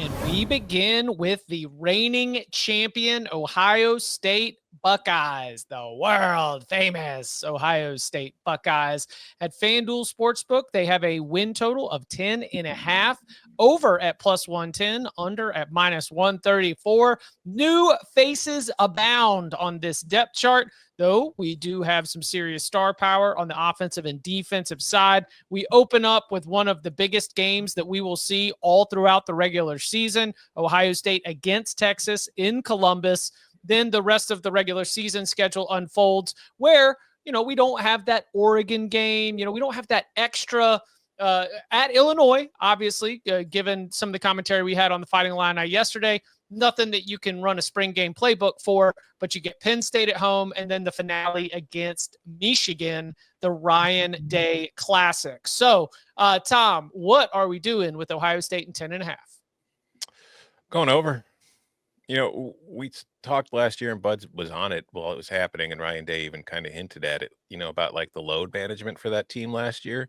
And we begin with the reigning champion, Ohio State Buckeyes, the world famous Ohio State Buckeyes. At FanDuel Sportsbook, they have a win total of 10.5, over at plus 110, under at minus 134. New faces abound on this depth chart, though we do have some serious star power on the offensive and defensive side. We open up with one of the biggest games that we will see all throughout the regular season, Ohio State against Texas in Columbus. Then the rest of the regular season schedule unfolds where, we don't have that Oregon game. We don't have that extra at Illinois, obviously, given some of the commentary we had on the Fighting Illini yesterday. Nothing that you can run a spring game playbook for, but you get Penn State at home and then the finale against Michigan, the Ryan Day Classic. So, Tom, what are we doing with Ohio State in 10.5? Going over. We talked last year and Bud was on it while it was happening, and Ryan Day even kind of hinted at it, about like the load management for that team last year.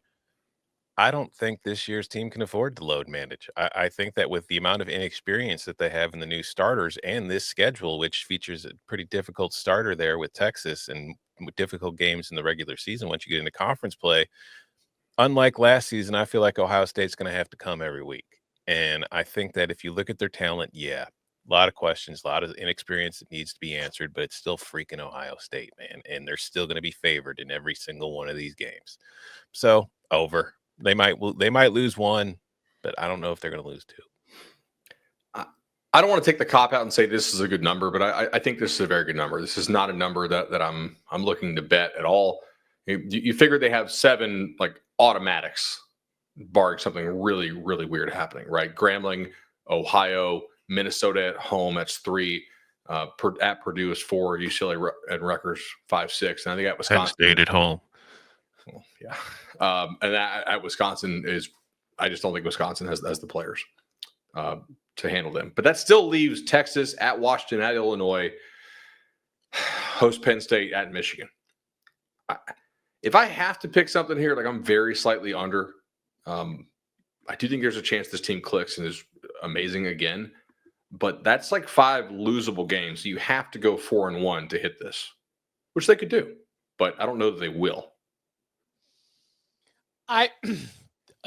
I don't think this year's team can afford to load manage. I think that with the amount of inexperience that they have in the new starters and this schedule, which features a pretty difficult starter there with Texas and difficult games in the regular season once you get into conference play, unlike last season, I feel like Ohio State's going to have to come every week. And I think that if you look at their talent, a lot of questions, a lot of inexperience that needs to be answered, but it's still freaking Ohio State, man. And they're still going to be favored in every single one of these games. So over. They might lose one, but I don't know if they're going to lose two. I don't want to take the cop out and say this is a good number, but I think this is a very good number. This is not a number that I'm looking to bet at all. You figure they have 7 like automatics, barring something really, really weird happening, right? Grambling, Ohio, Minnesota at home, that's 3. At Purdue is 4. UCLA and Rutgers 5, 6. And I think at Wisconsin, Penn State at home. Well, yeah. And at Wisconsin I just don't think Wisconsin has the players to handle them. But that still leaves Texas, at Washington, at Illinois, host Penn State, at Michigan. If I have to pick something here, like I'm very slightly under. I do think there's a chance this team clicks and is amazing again. But that's like 5 losable games. So you have to go 4-1 to hit this, which they could do. But I don't know that they will.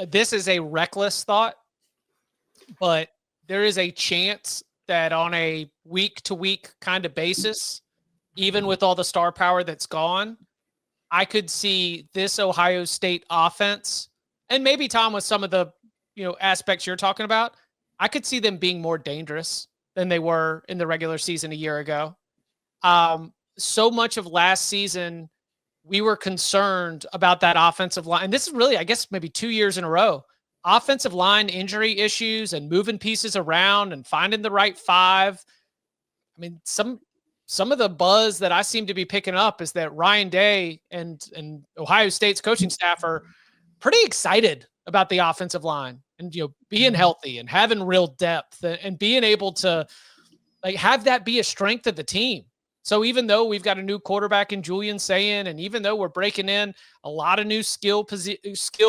This is a reckless thought, but there is a chance that on a week-to-week kind of basis, even with all the star power that's gone, I could see this Ohio State offense, and maybe, Tom, with some of the aspects you're talking about, I could see them being more dangerous than they were in the regular season a year ago. So much of last season, we were concerned about that offensive line. And this is really, I guess, maybe 2 years in a row. Offensive line injury issues and moving pieces around and finding the right 5. I mean, some of the buzz that I seem to be picking up is that Ryan Day and Ohio State's coaching staff are pretty excited about the offensive line and, being healthy and having real depth and being able to like have that be a strength of the team. So even though we've got a new quarterback in Julian Sayin, and even though we're breaking in a lot of new skill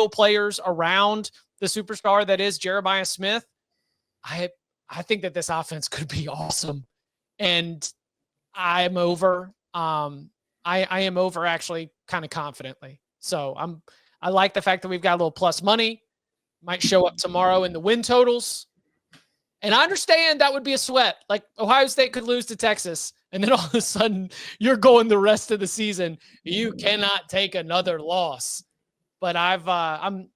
players around the superstar that is Jeremiah Smith, I think that this offense could be awesome. And I'm over. I am over actually kind of confidently. So I like the fact that we've got a little plus money. Might show up tomorrow in the win totals. And I understand that would be a sweat. Like Ohio State could lose to Texas, and then all of a sudden you're going the rest of the season. You cannot take another loss. But I'm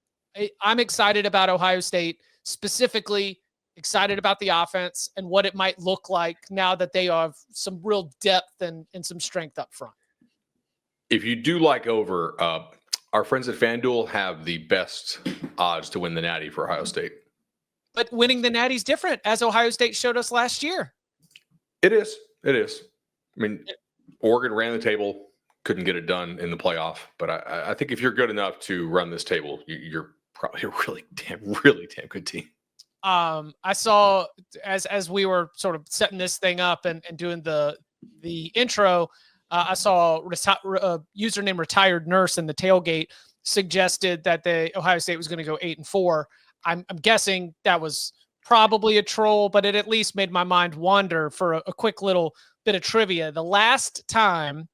excited about Ohio State, specifically excited about the offense and what it might look like now that they have some real depth and some strength up front. If you do like over, our friends at FanDuel have the best odds to win the Natty for Ohio State. But winning the Natty's different, as Ohio State showed us last year. It is. I mean, Oregon ran the table, couldn't get it done in the playoff. But I think if you're good enough to run this table, you're probably a really damn good team. I saw as we were sort of setting this thing up and doing the intro, I saw username Retired Nurse in the tailgate suggested that the Ohio State was going to go 8-4. I'm guessing that was probably a troll, but it at least made my mind wander for a quick little bit of trivia. The last time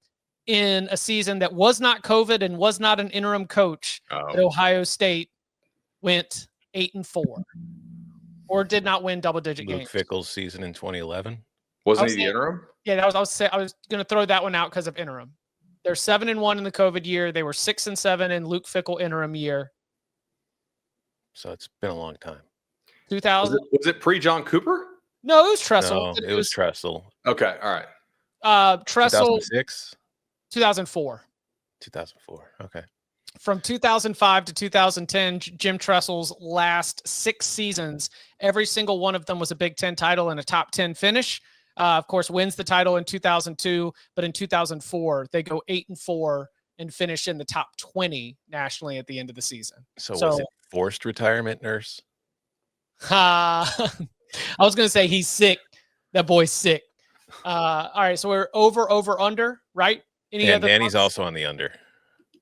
in a season that was not COVID and was not an interim coach that Ohio State went 8-4 or did not win double-digit games. Luke Fickell's season in 2011. Wasn't he the interim? Yeah, I was going to throw that one out because of interim. They're 7-1 in the COVID year. They were 6-7 in Luke Fickell interim year. So it's been a long time. 2000. Was it pre-John Cooper? No, it was Tressel. No, it was Tressel. Okay, all right. Tressel. 2006? 2004. 2004. Okay. From 2005 to 2010, Jim Tressel's last 6 seasons, every single one of them was a Big Ten title and a top 10 finish. Of course, wins the title in 2002, but in 2004, they go 8-4 and finish in the top 20 nationally at the end of the season. So was it forced retirement, Nurse? I was going to say he's sick. That boy's sick. All right, so we're over, under, right? And Danny's also on the under.